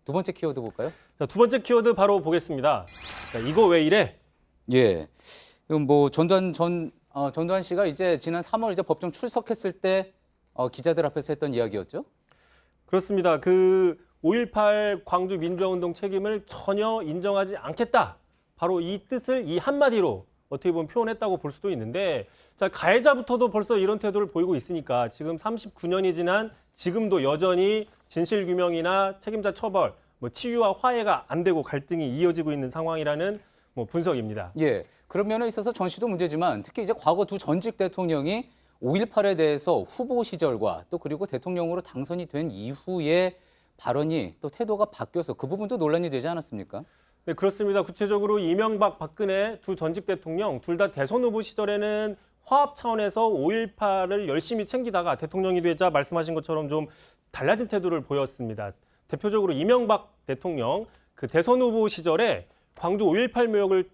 두 번째 키워드 볼까요? 자, 두 번째 키워드 바로 보겠습니다. 자, 이거 왜 이래? 예. 이건 뭐 전두환 씨가 이제 지난 3월 이제 법정 출석했을 때 기자들 앞에서 했던 이야기였죠? 그렇습니다. 그 5.18 광주 민주화운동 책임을 전혀 인정하지 않겠다. 바로 이 뜻을 이 한마디로 어떻게 보면 표현했다고 볼 수도 있는데, 자, 가해자부터도 벌써 이런 태도를 보이고 있으니까 지금 39년이 지난 지금도 여전히 진실규명이나 책임자 처벌, 치유와 화해가 안 되고 갈등이 이어지고 있는 상황이라는 분석입니다. 예. 그런 면에 있어서 전 씨도 문제지만 특히 이제 과거 두 전직 대통령이 5.18에 대해서 후보 시절과 또 그리고 대통령으로 당선이 된 이후에 발언이 또 태도가 바뀌어서 그 부분도 논란이 되지 않았습니까? 네, 그렇습니다. 구체적으로 이명박, 박근혜 두 전직 대통령 둘 다 대선 후보 시절에는 화합 차원에서 5.18을 열심히 챙기다가 대통령이 되자 말씀하신 것처럼 좀 달라진 태도를 보였습니다. 대표적으로 이명박 대통령 그 대선 후보 시절에 광주 5.18 묘역을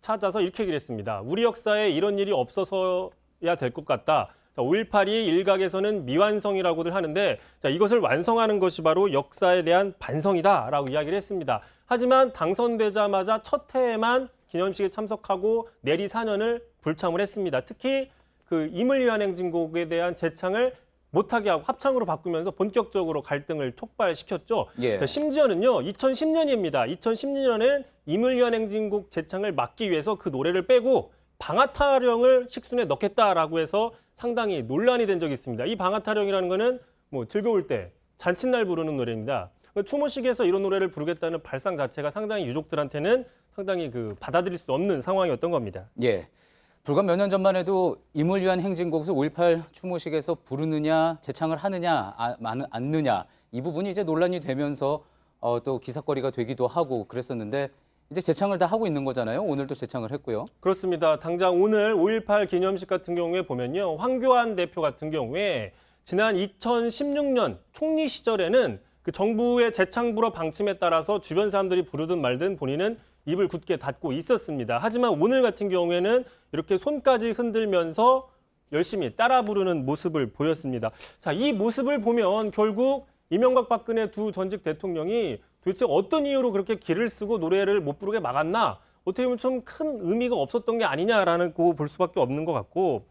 찾아서 이렇게 얘기를 했습니다. 우리 역사에 이런 일이 없어서야 될 것 같다. 5.18이 일각에서는 미완성이라고들 하는데, 자, 이것을 완성하는 것이 바로 역사에 대한 반성이다라고 이야기를 했습니다. 하지만 당선되자마자 첫 해에만 기념식에 참석하고 내리 4년을 불참을 했습니다. 특히 그 임을 위한 행진곡에 대한 재창을 못하게 하고 합창으로 바꾸면서 본격적으로 갈등을 촉발시켰죠. 예. 자, 심지어는요, 2010년입니다. 2010년에는 임을 위한 행진곡 재창을 막기 위해서 그 노래를 빼고 방아타령을 식순에 넣겠다라고 해서 상당히 논란이 된 적이 있습니다. 이 방아타령이라는 거는 즐거울 때 잔칫날 부르는 노래입니다. 추모식에서 이런 노래를 부르겠다는 발상 자체가 상당히 유족들한테는 상당히 받아들일 수 없는 상황이었던 겁니다. 예. 불과 몇 년 전만 해도 임을 위한 행진곡을 5.18 추모식에서 부르느냐, 재창을 하느냐, 않느냐 이 부분이 이제 논란이 되면서 또 기사거리가 되기도 하고 그랬었는데 이제 재창을 다 하고 있는 거잖아요. 오늘도 재창을 했고요. 그렇습니다. 당장 오늘 5.18 기념식 같은 경우에 보면요. 황교안 대표 같은 경우에 지난 2016년 총리 시절에는 그 정부의 재창 불허 방침에 따라서 주변 사람들이 부르든 말든 본인은 입을 굳게 닫고 있었습니다. 하지만 오늘 같은 경우에는 이렇게 손까지 흔들면서 열심히 따라 부르는 모습을 보였습니다. 자, 이 모습을 보면 결국 이명박 박근혜 두 전직 대통령이 도대체 어떤 이유로 그렇게 길을 쓰고 노래를 못 부르게 막았나? 어떻게 보면 좀 큰 의미가 없었던 게 아니냐라는 거 볼 수밖에 없는 것 같고,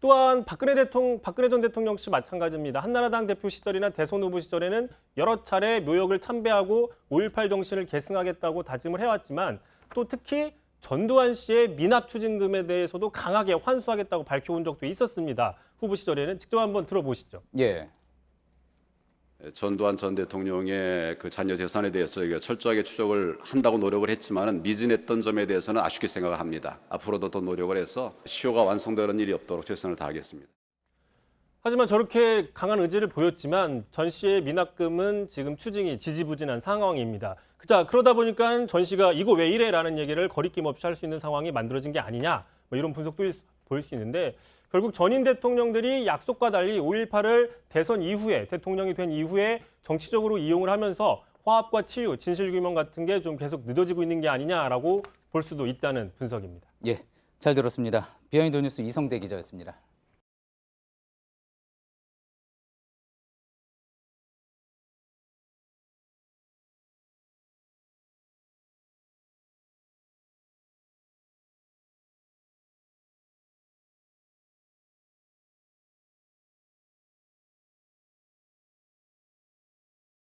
또한 박근혜 전 대통령 역시 마찬가지입니다. 한나라당 대표 시절이나 대선 후보 시절에는 여러 차례 묘역을 참배하고 5.18 정신을 계승하겠다고 다짐을 해왔지만 또 특히 전두환 씨의 미납 추징금에 대해서도 강하게 환수하겠다고 밝혀온 적도 있었습니다. 후보 시절에는 직접 한번 들어보시죠. 예. 전두환 전 대통령의 그 자녀 재산에 대해서 철저하게 추적을 한다고 노력을 했지만은 미진했던 점에 대해서는 아쉽게 생각을 합니다. 앞으로도 더 노력을 해서 시효가 완성되는 일이 없도록 최선을 다하겠습니다. 하지만 저렇게 강한 의지를 보였지만 전 씨의 미납금은 지금 추징이 지지부진한 상황입니다. 자, 그러다 보니까 전 씨가 이거 왜 이래라는 얘기를 거리낌 없이 할 수 있는 상황이 만들어진 게 아니냐, 이런 분석도 보일 수 있는데, 결국 전임 대통령들이 약속과 달리 5.18을 대선 이후에 대통령이 된 이후에 정치적으로 이용을 하면서 화합과 치유, 진실규명 같은 게 좀 계속 늦어지고 있는 게 아니냐라고 볼 수도 있다는 분석입니다. 예. 잘 들었습니다. 비하인드 뉴스 이성대 기자였습니다.